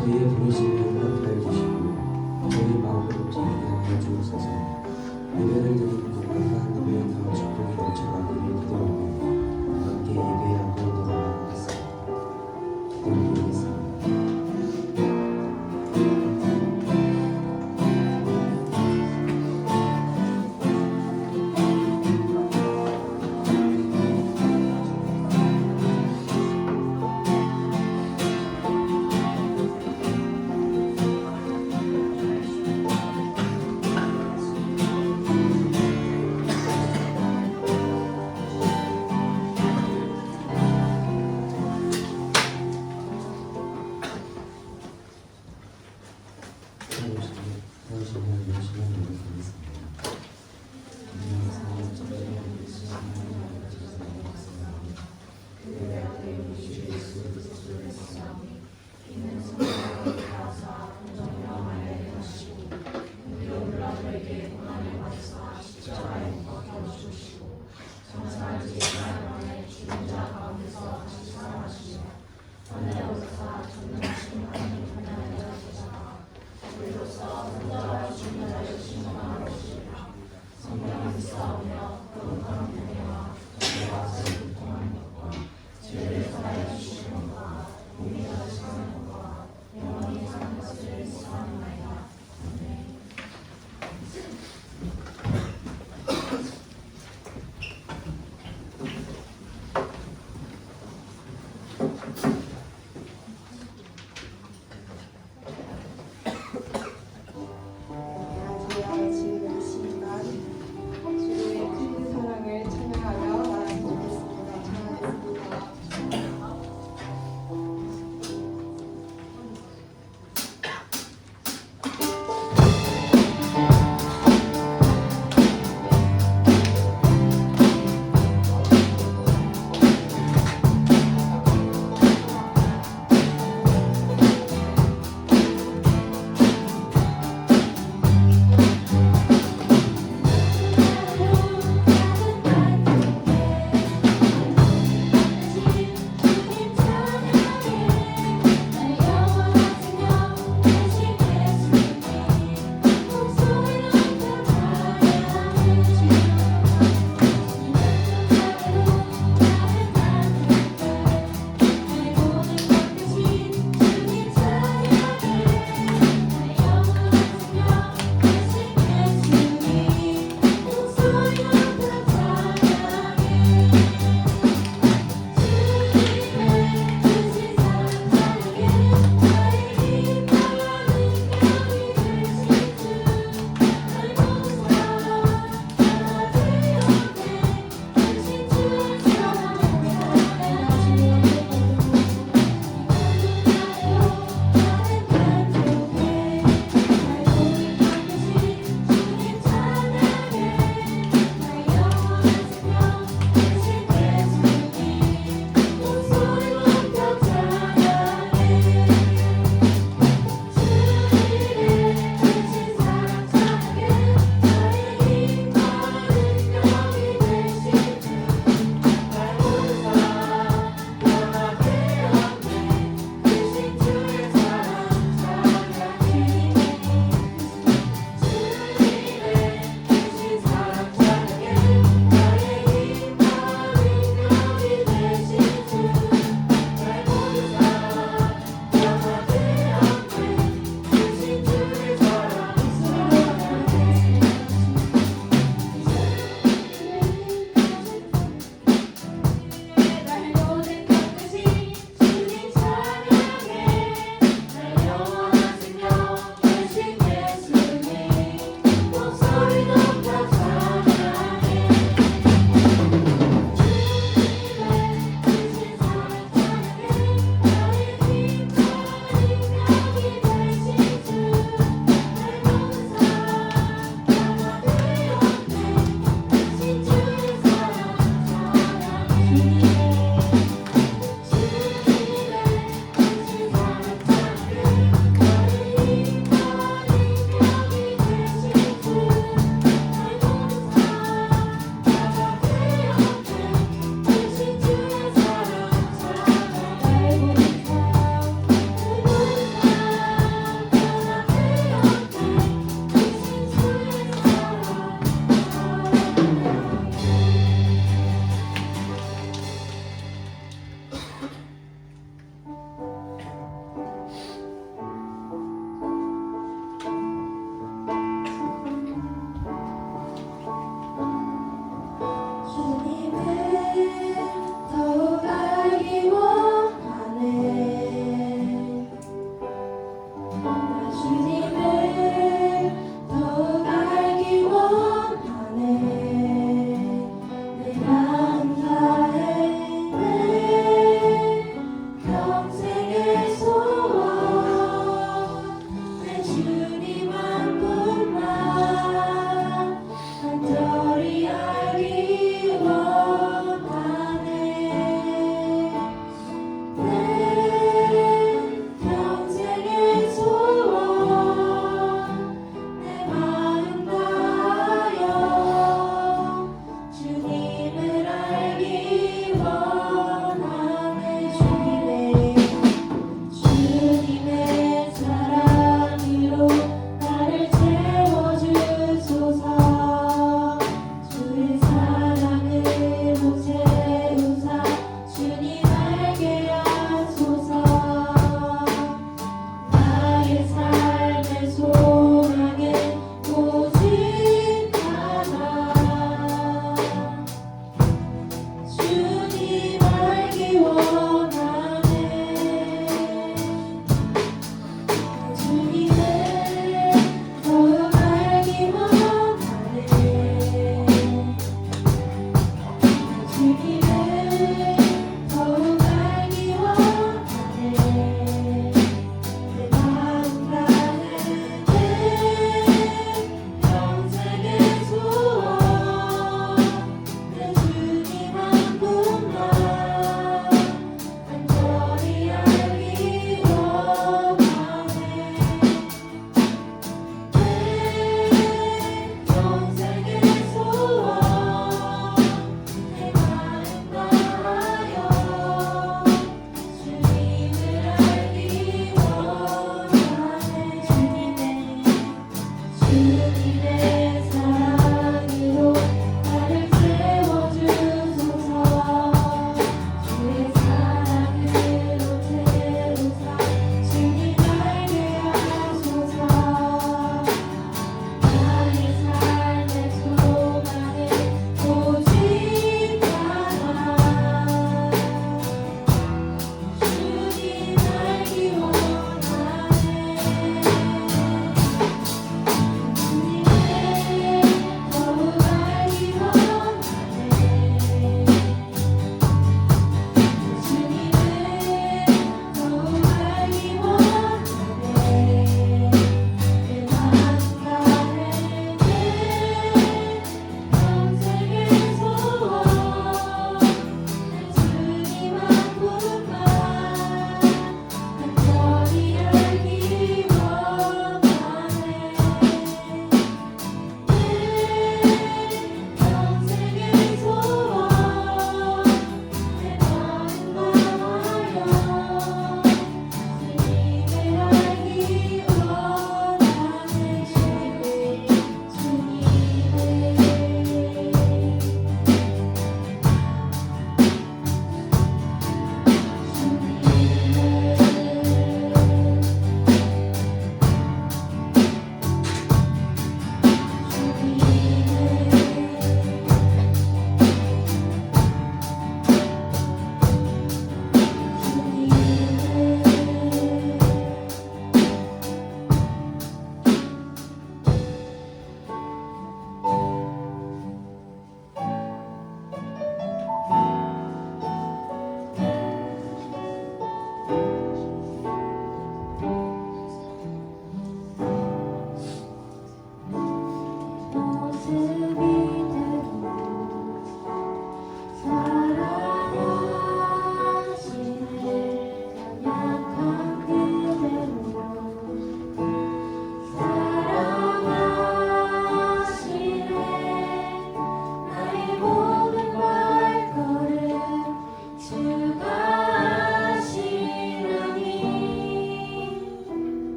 저희의 부르심에 응답하여 주시고 저희 마음을 움직이게 하여 주옵소서. 예배를 드리는 곳마다 하나님의 더 축복이 넘쳐나기를 기도하며 함께 예배하고 나아가겠습니다. 기도드리겠습니다.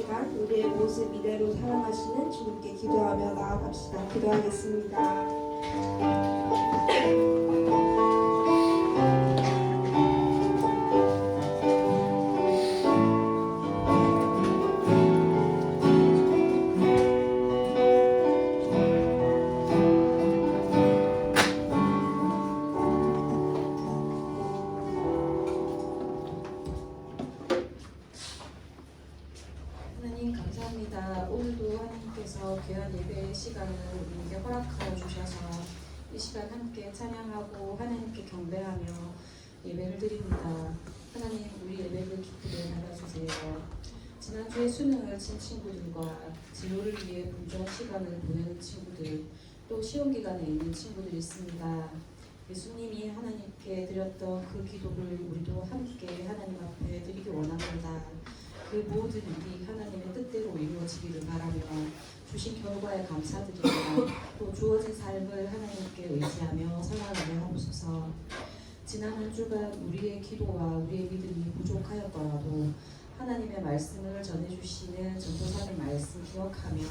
시간 우리의 모습 이대로 사랑하시는 주님께 기도하며 나아갑시다. 기도하겠습니다. 하나님 감사합니다. 오늘도 하나님께서 귀한 예배의 시간을 우리에게 허락하여 주셔서 이 시간 함께 찬양하고 하나님께 경배하며 예배를 드립니다. 하나님 우리 예배를 기쁘게 받아주세요. 지난주에 수능을 친 친구들과 진로를 위해 분주한 시간을 보내는 친구들, 또 시험 기간에 있는 친구들이 있습니다. 예수님이 하나님께 드렸던 그 기도를 우리도 함께 하나님 앞에 드리기 원합니다. 그 모든 일이 하나님의 뜻대로 이루어지기를 바라며 주신 결과에 감사드리며 또 주어진 삶을 하나님께 의지하며 살아가게 하옵소서. 지난 한 주간 우리의 기도와 우리의 믿음이 부족하였더라도 하나님의 말씀을 전해주시는 전도사의 말씀 기억하며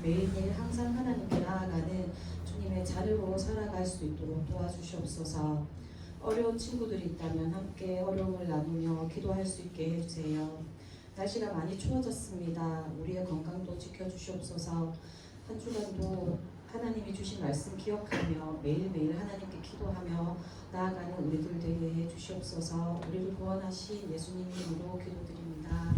매일매일 항상 하나님께 나아가는 주님의 자녀로 살아갈 수 있도록 도와주시옵소서. 어려운 친구들이 있다면 함께 어려움을 나누며 기도할 수 있게 해주세요. 날씨가 많이 추워졌습니다. 우리의 건강도 지켜주시옵소서. 한 주간도 하나님이 주신 말씀 기억하며 매일매일 하나님께 기도하며 나아가는 우리들 되게 해주시옵소서. 우리를 구원하신 예수님 이름으로 기도드립니다.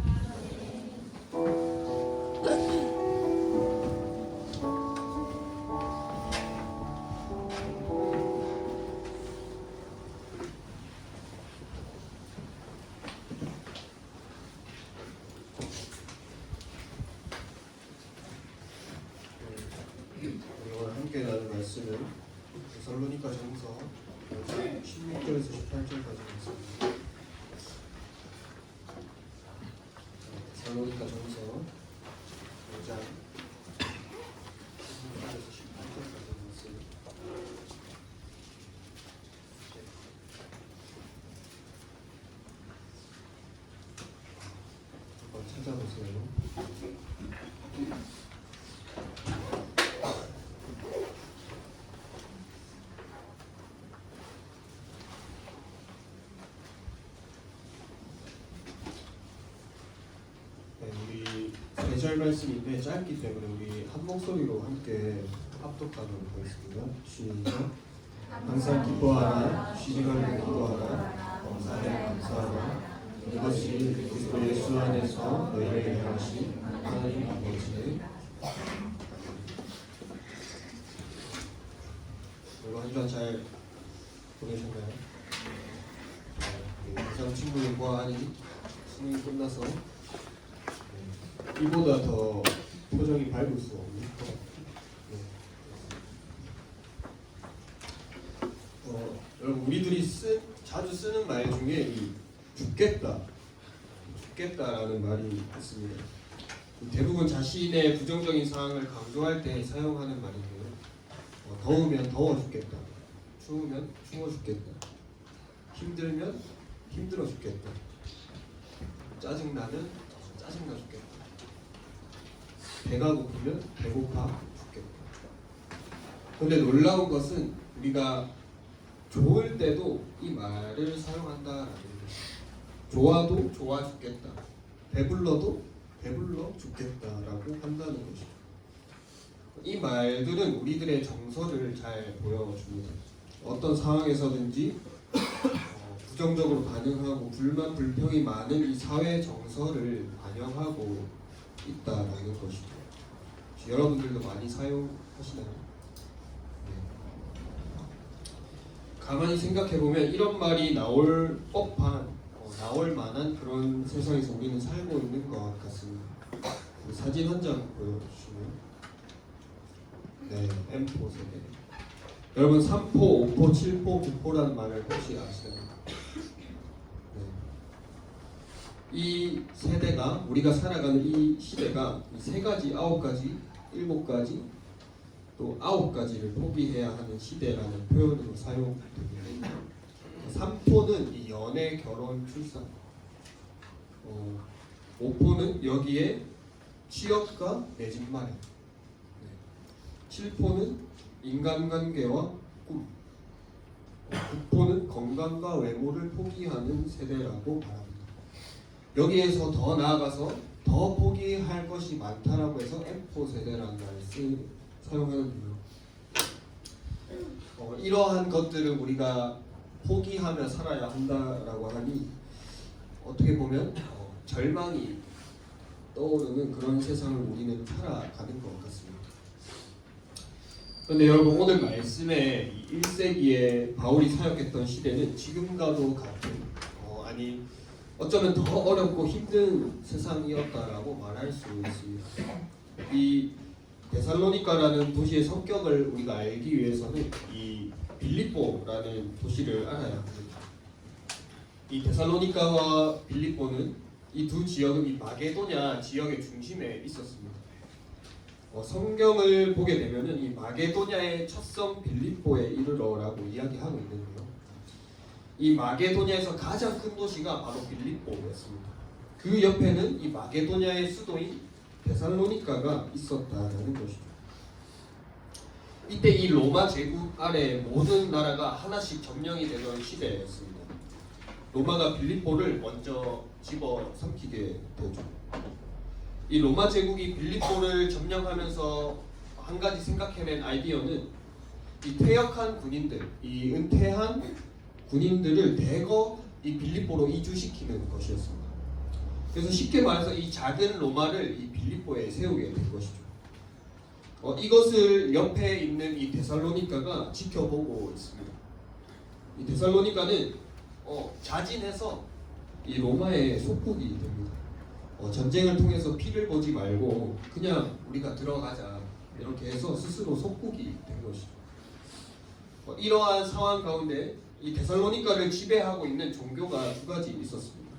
오늘 함께 나눌 말씀은 데살로니가 전서 16절에서 18절까지 말씀입니다. 데살로니가 전서 5장 16절에서 18절까지 말씀. 한번 찾아보세요. 우리 4절 말씀인데 짧기 때문에 우리 한 목소리로 함께 합독하도록 하겠습니다. 시작. 항상 기뻐하라, 쉬지 말고 기도하라, 범사에 감사하라. 이것이 그리스도 예수 안에서 너희에게 행하신 하나님 아버지의. 여러분 한 주간 잘 보내셨나요? 이상 친구들과 하니 수능이 끝나서 이보다 더 표정이 밝을 수 없는 여러분 우리들이 자주 쓰는 말 중에 이 죽겠다라는 말이 있습니다. 대부분 자신의 부정적인 상황을 강조할 때 사용하는 말인데요. 더우면 더워 죽겠다, 추우면 추워 죽겠다, 힘들면 힘들어 죽겠다, 짜증나면 짜증나 죽겠다, 배가 고프면 배고파 죽겠다. 그런데 놀라운 것은 우리가 좋을 때도 이 말을 사용한다라는 것입니다. 좋아도 좋아 죽겠다, 배불러도 배불러 죽겠다라고 한다는 것이죠. 이 말들은 우리들의 정서를 잘 보여줍니다. 어떤 상황에서든지 부정적으로 반응하고 불만 불평이 많은 이 사회 정서를 반영하고 있다라는 것이죠. 여러분들도 많이 사용하시나요? 네. 가만히 생각해보면 이런 말이 나올 법한, 나올 만한 그런 세상에서 우리는 살고 있는 것 같습니다. 사진 한 장 보여주시면, 네, M4 세대. 여러분 3포, 5포, 7포, 9포라는 말을 혹시 아시나요? 네. 이 세대가, 우리가 살아가는 이 시대가 이 3가지, 9가지, 7가지, 또 9가지를 포기해야 하는 시대라는 표현으로 사용됩니다. 3포는 이 연애, 결혼, 출산, 5포는 여기에 취업과 내 집 마련. 7포는 인간관계와 꿈. 9포는 건강과 외모를 포기하는 세대라고 말합니다. 여기에서 더 나아가서 더 포기할 것이 많다라고 해서 M4 세대라는 말을 사용하는데요. 이러한 것들을 우리가 포기하며 살아야 한다라고 하니 어떻게 보면 절망이 떠오르는 그런 세상을 우리는 살아가는 것 같습니다. 그런데 여러분 오늘 말씀에 1세기에 바울이 사역했던 시대는 지금과도 같은 아니 어쩌면 더 어렵고 힘든 세상이었다라고 말할 수 있습니다. 이 데살로니가라는 도시의 성격을 우리가 알기 위해서는 이 빌립보라는 도시를 알아야 합니다. 이 데살로니가와 빌립보는 이 두 지역은 이 마게도냐 지역의 중심에 있었습니다. 성경을 보게 되면은 이 마게도냐의 첫성 빌립보에 이르러라고 이야기하고 있는데요. 이 마게도냐에서 가장 큰 도시가 바로 빌립보였습니다. 그 옆에는 이 마게도냐의 수도인 데살로니가가 있었다는 것이죠. 이때 이 로마 제국 아래 모든 나라가 하나씩 점령이 되던 시대였습니다. 로마가 빌립보를 먼저 집어삼키게 되죠. 이 로마 제국이 빌립보를 점령하면서 한 가지 생각해낸 아이디어는 이 퇴역한 군인들, 이 은퇴한 군인들을 대거 이 빌립보로 이주시키는 것이었습니다. 그래서 쉽게 말해서 이 작은 로마를 이 빌립보에 세우게 된 것이죠. 이것을 옆에 있는 이 데살로니가가 지켜보고 있습니다. 이 데살로니가는 자진해서 이 로마의 속국이 됩니다. 전쟁을 통해서 피를 보지 말고 그냥 우리가 들어가자 이렇게 해서 스스로 속국이 된 것이죠. 이러한 상황 가운데 이 데살로니가를 지배하고 있는 종교가 두 가지 있었습니다.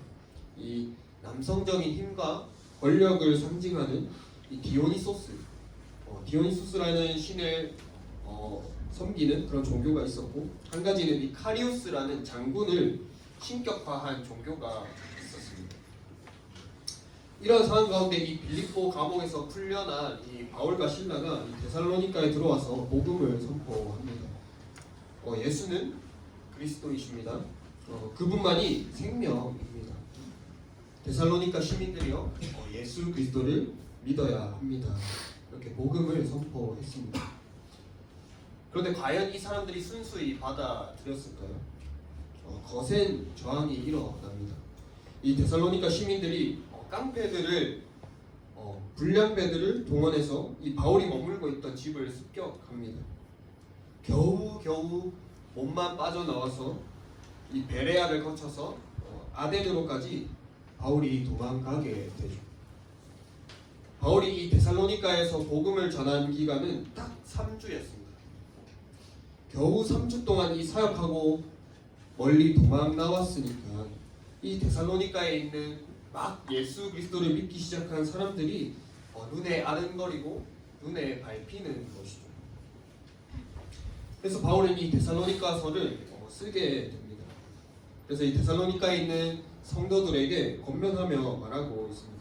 이 남성적인 힘과 권력을 상징하는 이 디오니소스라는 신을 섬기는 그런 종교가 있었고, 한 가지는 이 카리우스라는 장군을 신격화한 종교가 있었습니다. 이런 상황 가운데 이 빌립보 감옥에서 풀려난 이 바울과 실라가 이 데살로니가에 들어와서 복음을 선포합니다. 예수는 그리스도이십니다. 그분만이 생명입니다. 데살로니가 시민들이요, 예수 그리스도를 믿어야 합니다. 이렇게 복음을 선포했습니다. 그런데 과연 이 사람들이 순수히 받아들였을까요? 거센 저항이 일어납니다. 이 데살로니가 시민들이 깡패들을 불량배들을 동원해서 이 바울이 머물고 있던 집을 습격합니다. 겨우 몸만 빠져나와서 이 베레아를 거쳐서 아덴으로까지 바울이 도망가게 되죠. 바울이 이 데살로니가에서 복음을 전한 기간은 딱 3주였습니다. 겨우 3주 동안 이 사역하고 멀리 도망 나왔으니까 이 데살로니가에 있는 막 예수 그리스도를 믿기 시작한 사람들이 눈에 아른거리고 눈에 밟히는 것이죠. 그래서 바울은 이 데살로니가서를 쓰게 됩니다. 그래서 이 데살로니가에 있는 성도들에게 권면하며 말하고 있습니다.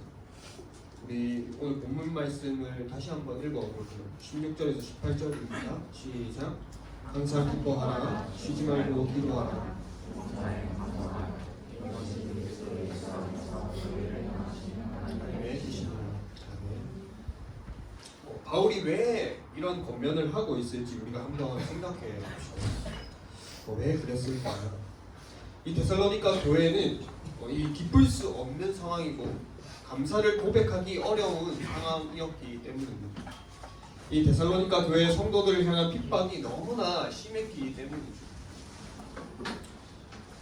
우리 오늘 본문 말씀을 다시 한번 읽어볼게요. 16절에서 18절입니다. 시작. 항상 기뻐하라. 쉬지 말고 기도하라. 바울이 왜 이런 권면을 하고 있을지 우리가 한번 생각해 봅시다. 왜 그랬을까요? 이 데살로니가 교회는 이 기쁠 수 없는 상황이고 감사를 고백하기 어려운 상황이었기 때문입니다. 이 데살로니가 교회 성도들을 향한 핍박이 너무나 심했기 때문이죠.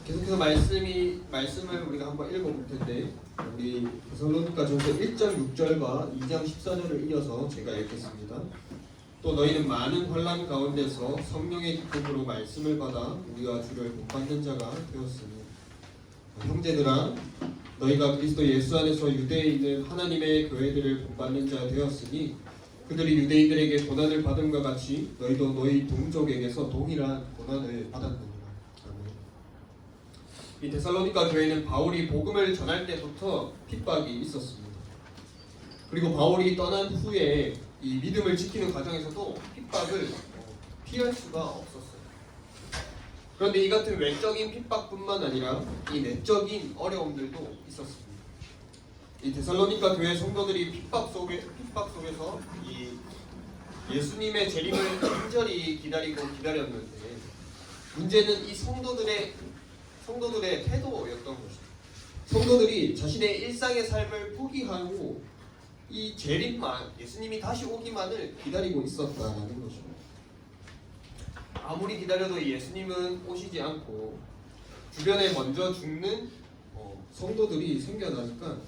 계속해서 말씀을 우리가 한번 읽어볼 텐데, 우리 데살로니가전서 1장 6절과 2장 14절을 이어서 제가 읽겠습니다. 또 너희는 많은 환난 가운데서 성령의 기쁨으로 말씀을 받아 우리가 주를 본받는 자가 되었으니, 형제들아 너희가 그리스도 예수 안에서 유대에 있는 하나님의 교회들을 본받는 자 되었으니 그들이 유대인들에게 고난을 받음과 같이 너희도 너희 동족에게서 동일한 고난을 받았느니라. 이 데살로니가 교회는 바울이 복음을 전할 때부터 핍박이 있었습니다. 그리고 바울이 떠난 후에 이 믿음을 지키는 과정에서도 핍박을 피할 수가 없었어요. 그런데 이 같은 외적인 핍박뿐만 아니라 이 내적인 어려움들도 있었습니다. 이 데살로니가 교회 성도들이 핍박 속에서 이 예수님의 재림을 간절히 기다렸는데 문제는 이 성도들의 태도였던 것입니다. 성도들이 자신의 일상의 삶을 포기하고 이 재림만, 예수님이 다시 오기만을 기다리고 있었다라는 것입니다. 아무리 기다려도 예수님은 오시지 않고 주변에 먼저 죽는 성도들이 생겨나니까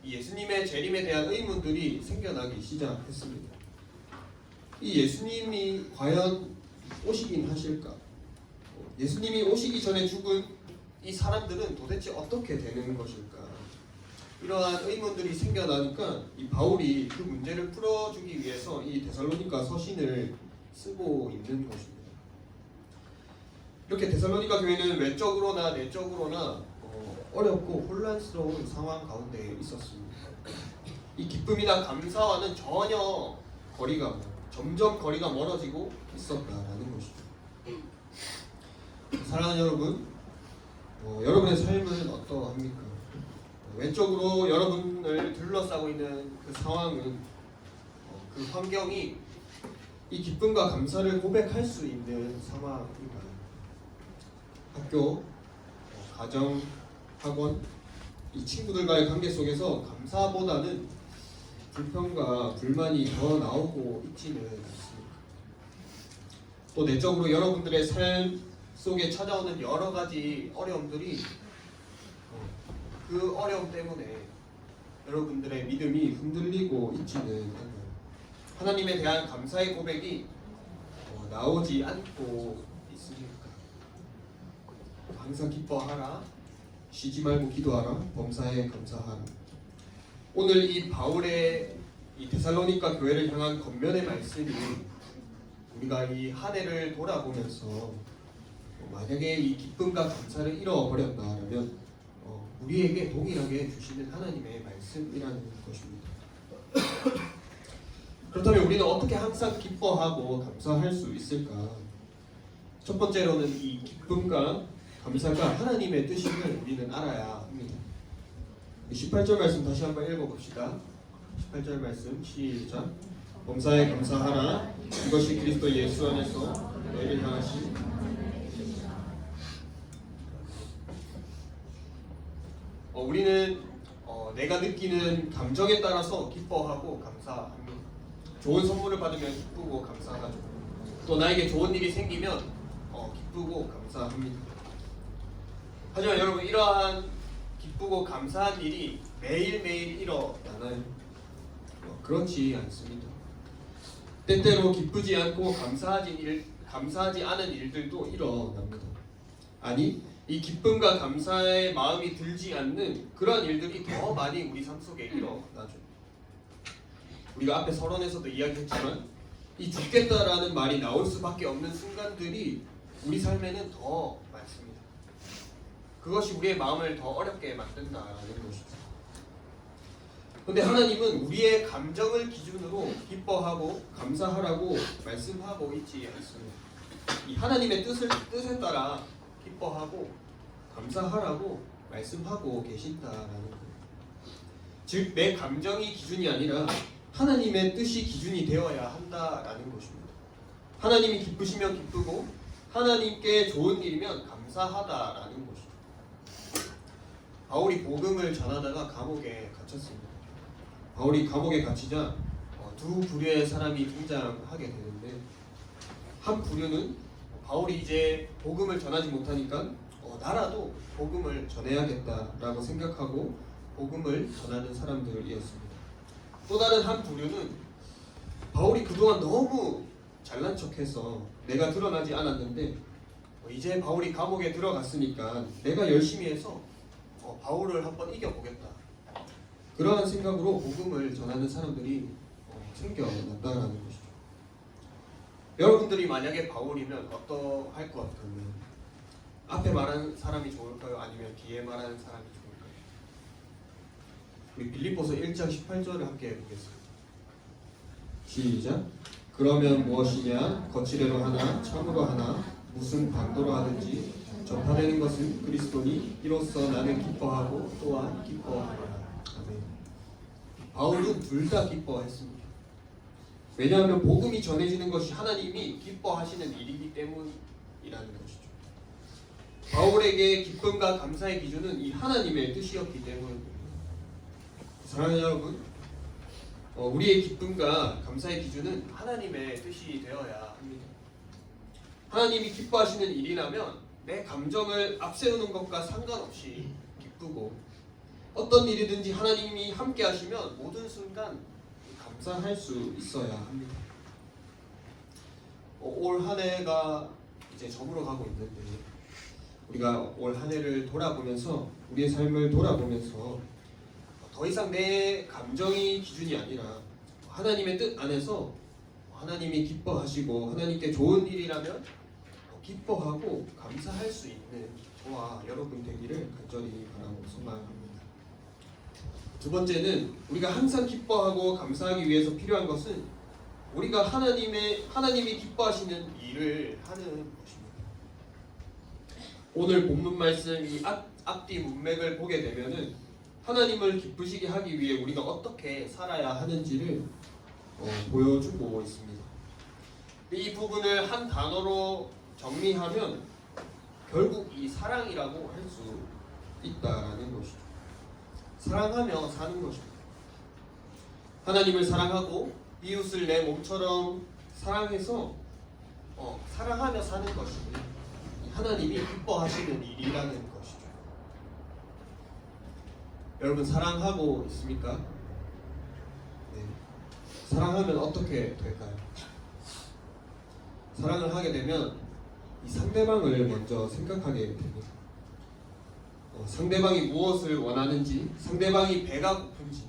이 예수님의 재림에 대한 의문들이 생겨나기 시작했습니다. 이 예수님이 과연 오시긴 하실까? 예수님이 오시기 전에 죽은 이 사람들은 도대체 어떻게 되는 것일까? 이러한 의문들이 생겨나니까 이 바울이 그 문제를 풀어주기 위해서 이 데살로니가 서신을 쓰고 있는 것입니다. 이렇게 데살로니가 교회는 외적으로나 내적으로나 어렵고 혼란스러운 상황 가운데 있었습니다. 이 기쁨이나 감사와는 점점 거리가 멀어지고 있었다라는 것입니다. 사랑하는 여러분, 여러분의 삶은 어떠합니까? 외적으로 여러분을 둘러싸고 있는 그 상황은 그 환경이 이 기쁨과 감사를 고백할 수 있는 상황인가요? 학교, 가정, 학원, 이 친구들과의 관계 속에서 감사보다는 불평과 불만이 더 나오고 있지는 않습니다. 또 내적으로 여러분들의 삶 속에 찾아오는 여러 가지 어려움들이 그 어려움 때문에 여러분들의 믿음이 흔들리고 있지는 않나요? 하나님에 대한 감사의 고백이 나오지 않고 있습니까? 항상 기뻐하라, 쉬지 말고 기도하라, 범사에 감사하라. 오늘 이 바울의 이 데살로니가 교회를 향한 권면의 말씀이 우리가 이 한 해를 돌아보면서 만약에 이 기쁨과 감사를 잃어버렸다면 우리에게 동일하게 주시는 하나님의 말씀이라는 것입니다. 그렇다면 우리는 어떻게 항상 기뻐하고 감사할 수 있을까? 첫 번째로는 이 기쁨과 감사가 하나님의 뜻임을 우리는 알아야 합니다. 18절 말씀 다시 한번 읽어봅시다. 18절 말씀 시작. 범사에 감사하라. 이것이 그리스도 예수 안에서 너희를 향하신 우리는 내가 느끼는 감정에 따라서 기뻐하고 감사합니다. 좋은 선물을 받으면 기쁘고 감사하죠. 또 나에게 좋은 일이 생기면 기쁘고 감사합니다. 하지만 여러분, 이러한 기쁘고 감사한 일이 매일매일 일어나나요? 그렇지 않습니다. 때때로 기쁘지 않고 감사하지 않은 일들도 일어납니다. 아니, 이 기쁨과 감사의 마음이 들지 않는 그런 일들이 더 많이 우리 삶 속에 일어나죠. 우리가 앞에 서론에서도 이야기했지만 이 죽겠다라는 말이 나올 수밖에 없는 순간들이 우리 삶에는 더 많습니다. 그것이 우리의 마음을 더 어렵게 만든다라는 것이죠. 그런데 하나님은 우리의 감정을 기준으로 기뻐하고 감사하라고 말씀하고 있지 않습니다. 이 하나님의 뜻에 따라 기뻐하고 감사하라고 말씀하고 계신다라는 거예요. 즉, 내 감정이 기준이 아니라 하나님의 뜻이 기준이 되어야 한다라는 것입니다. 하나님이 기쁘시면 기쁘고 하나님께 좋은 일이면 감사하다라는 것이죠. 바울이 복음을 전하다가 감옥에 갇혔습니다. 바울이 감옥에 갇히자 두 부류의 사람이 등장하게 되는데, 한 부류는 바울이 이제 복음을 전하지 못하니까 나라도 복음을 전해야겠다라고 생각하고 복음을 전하는 사람들이었습니다. 또 다른 한 부류는 바울이 그동안 너무 잘난 척해서 내가 드러나지 않았는데 이제 바울이 감옥에 들어갔으니까 내가 열심히 해서 바울을 한번 이겨보겠다, 그러한 생각으로 복음을 전하는 사람들이 생겨났다는 것이죠. 여러분들이 만약에 바울이면 어떠할 것 같으면 앞에 말하는 사람이 좋을까요? 아니면 뒤에 말하는 사람이 좋을까요? 우리 빌립보서 1장 18절을 함께 보겠습니다. 시작. 그러면 무엇이냐? 거칠애로 하나 참으로 하나 무슨 방도로 하든지 전파되는 것은 그리스도니 이로써 나는 기뻐하고 또한 기뻐하노라. 아멘. 바울은 둘 다 기뻐했습니다. 왜냐하면 복음이 전해지는 것이 하나님이 기뻐하시는 일이기 때문이라는 것이죠. 바울에게 기쁨과 감사의 기준은 이 하나님의 뜻이었기 때문입니다. 사랑하는 여러분, 우리의 기쁨과 감사의 기준은 하나님의 뜻이 되어야 합니다. 하나님이 기뻐하시는 일이라면 내 감정을 앞세우는 것과 상관없이 기쁘고, 어떤 일이든지 하나님이 함께 하시면 모든 순간 감사할 수 있어야 합니다. 올 한 해가 이제 저물어 가고 있는데, 우리가 올 한 해를 돌아보면서, 우리의 삶을 돌아보면서 더 이상 내 감정이 기준이 아니라 하나님의 뜻 안에서 하나님이 기뻐하시고 하나님께 좋은 일이라면 기뻐하고 감사할 수 있는 저와 여러분 되기를 간절히 바라고 소망합니다. 두 번째는 우리가 항상 기뻐하고 감사하기 위해서 필요한 것은 우리가 하나님이 기뻐하시는 일을 하는 것입니다. 오늘 본문 말씀 이 앞뒤 문맥을 보게 되면은 하나님을 기쁘시게 하기 위해 우리가 어떻게 살아야 하는지를 보여주고 있습니다. 이 부분을 한 단어로 정리하면 결국 이 사랑이라고 할 수 있다라는 것이죠. 사랑하며 사는 것입니다. 하나님을 사랑하고 이웃을 내 몸처럼 사랑해서 사랑하며 사는 것이 하나님이 기뻐하시는 일이라는 것이죠. 여러분 사랑하고 있습니까? 네. 사랑하면 어떻게 될까요? 사랑을 하게 되면 이 상대방을 먼저 생각하게 됩니다. 상대방이 무엇을 원하는지, 상대방이 배가 고픈지,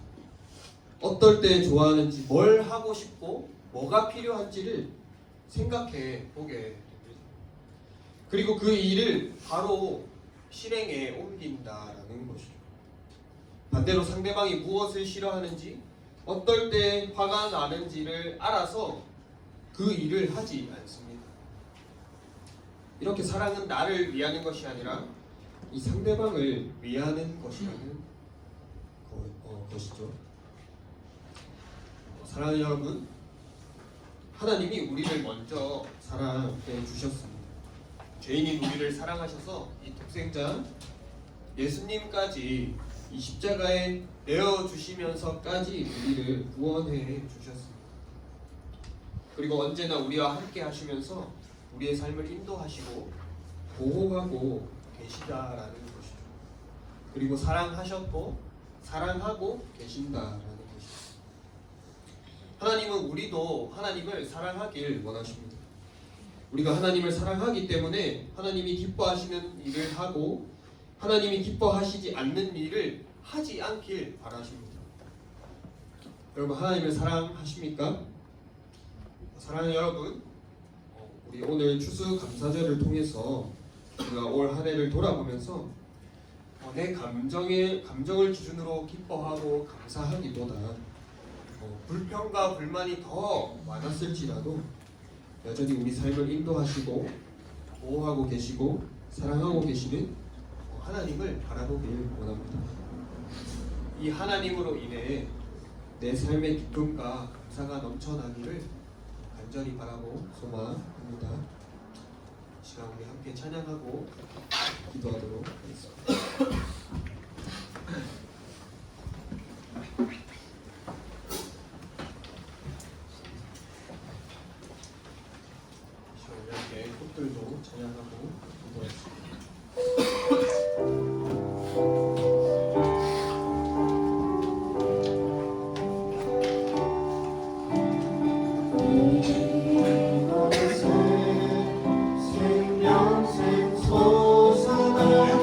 어떨 때 좋아하는지, 뭘 하고 싶고 뭐가 필요한지를 생각해 보게 됩니다. 그리고 그 일을 바로 실행에 옮긴다라는 것이죠. 반대로 상대방이 무엇을 싫어하는지, 어떨 때 화가 나는지를 알아서 그 일을 하지 않습니다. 이렇게 사랑은 나를 위하는 것이 아니라 이 상대방을 위하는 것이라는 것이죠. 사랑하는 여러분, 하나님이 우리를 먼저 사랑해 주셨습니다. 죄인인 우리를 사랑하셔서 이 독생자 예수님까지 이 십자가에 내어주시면서까지 우리를 구원해 주셨습니다. 그리고 언제나 우리와 함께 하시면서 우리의 삶을 인도하시고 보호하고 계시다라는 것이죠. 그리고 사랑하셨고 사랑하고 계신다라는 것이죠. 하나님은 우리도 하나님을 사랑하길 원하십니다. 우리가 하나님을 사랑하기 때문에 하나님이 기뻐하시는 일을 하고 하나님이 기뻐하시지 않는 일을 하지 않길 바라십니다. 여러분 하나님을 사랑하십니까? 사랑하는 여러분, 우리 오늘 추수감사절을 통해서 우리가 올 한 해를 돌아보면서 내 감정을 기준으로 기뻐하고 감사하기보다 불평과 불만이 더 많았을지라도 여전히 우리 삶을 인도하시고 보호하고 계시고 사랑하고 계시는 하나님을 바라보길 원합니다. 이 하나님으로 인해 내 삶의 기쁨과 감사가 넘쳐나기를 간절히 바라고 소망합니다. 이 시간 우리 함께 찬양하고 기도하도록 하겠습니다. 이렇게 꽃들도 찬양하고 기도하겠습니다. 생명샘 솟아나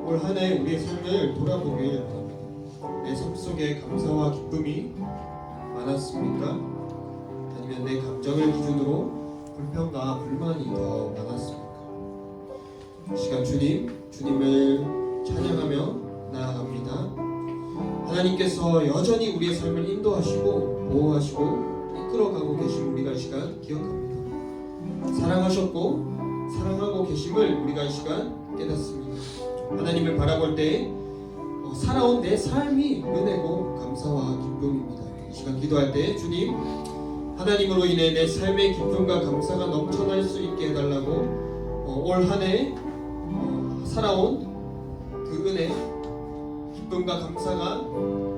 올 한 해 우리의 삶을 돌아보길 바랍니다. 내 삶 속에 감사와 기쁨이 많았습니까? 아니면 내 감정을 기준으로 불평과 불만이 더 많았습니까? 이 시간 주님을 찬양하며 나아갑니다. 하나님께서 여전히 우리의 삶을 인도하시고 보호하시고 이끌어가고 계신 우리가 이 시간 기억합니다. 사랑하셨고 사랑하고 계심을 우리가 이 시간 깨닫습니다. 하나님을 바라볼 때 살아온 내 삶이 은혜고 감사와 기쁨입니다. 이 시간 기도할 때 주님 하나님으로 인해 내 삶의 기쁨과 감사가 넘쳐날 수 있게 해달라고 올 한 해 살아온 그 은혜 기쁨과 감사가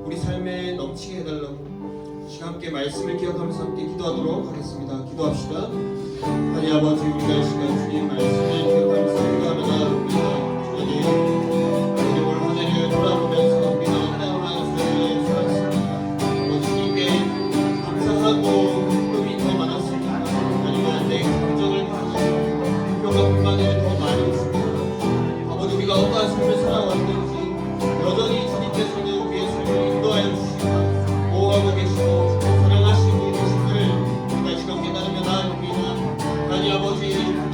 우리 삶에 넘치게 해달라고 이 시간 함께 말씀을 기억하면서 함께 기도하도록 하겠습니다. 기도합시다. 하나님 아버지 우리가 이 시간 주님 말씀을 기억하면서 기도하며 나아갑니다. 주님 올 한 해를 돌아보면서 우리가 하나님의 주님을 살았습니다. 아버지 주님께 감사하고 기쁨이 더 많았습니다. 아니면 내 감정을 가지고 불평과 불만을 더 많이 했습니다. 아버지 우리가 어떠한 삶을 살아왔는지 여전히 주님께서는 우리의 삶을 인도하여 주시고 보호하고 계시고 사랑하시고 계심을 우리가 지금 깨달으며 나아갑니다. 하나님 아버지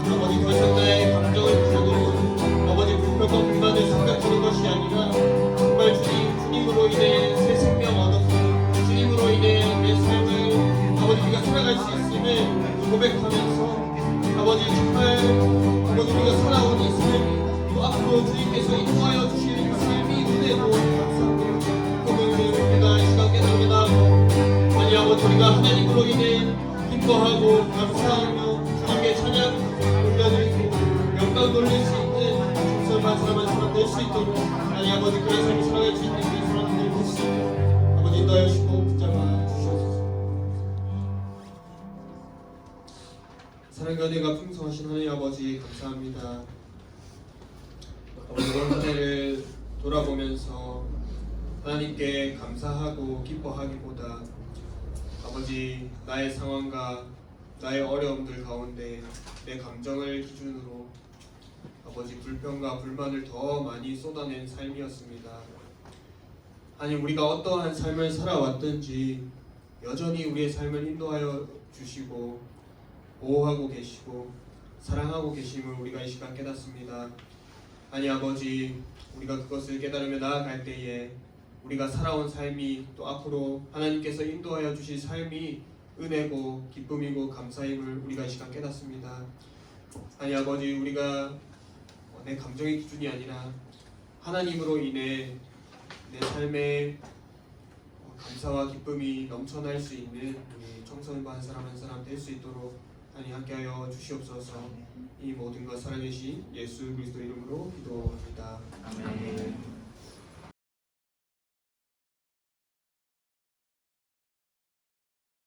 더 이상 나의 감정을 기준으로 아버지 불평과 불만을 생각하는 것이 아니라 정말 주님으로 인해 새 생명 얻었고 주님으로 인해 내 삶을 아버지 우리가 살아갈 수 있음을 고백하면서 아버지 정말 아버지 우리가 살아온 이 삶이 또 앞으로 주님께서 인도하여 주실 삶이 은혜고 감사하며 그분을 우리가 이 시간 깨닫게 나고 아니 아버지 우리가 하나님으로 인해 기뻐하고 감사하며 주님께 찬양 올려드리고 영광 돌릴 수 있는 정성만 사랑한 사람 될 수 있도록 아니 아버지 그런 삶을 살아갈 수 있는 그런 사람들 될 수 있도록 아버지 인도하여 주시고 붙잡아 주시옵소서. 사랑과 은혜가 풍성하신 하나님 아버지 감사합니다. 아버지 올 한 해를 돌아보면서 하나님께 감사하고 기뻐하기보다 아버지 나의 상황과 나의 어려움들 가운데 내 감정을 기준으로 아버지 불평과 불만을 더 많이 쏟아낸 삶이었습니다. 하나님 우리가 어떠한 삶을 살아왔든지 여전히 우리의 삶을 인도하여 주시고 보호하고 계시고 사랑하고 계심을 우리가 이 시간 깨닫습니다. 아니 아버지 우리가 그것을 깨달으며 나아갈 때에 우리가 살아온 삶이 또 앞으로 하나님께서 인도하여 주실 삶이 은혜고 기쁨이고 감사임을 우리가 이 시간 깨닫습니다. 아니 아버지 우리가 내 감정의 기준이 아니라 하나님으로 인해 내 삶에 감사와 기쁨이 넘쳐날 수 있는 우리 청소년부 한 사람 한 사람 될 수 있도록 하나님 함께하여 주시옵소서. 이 모든 것 살아계신 예수 그리스도 이름으로 기도합니다. 아멘.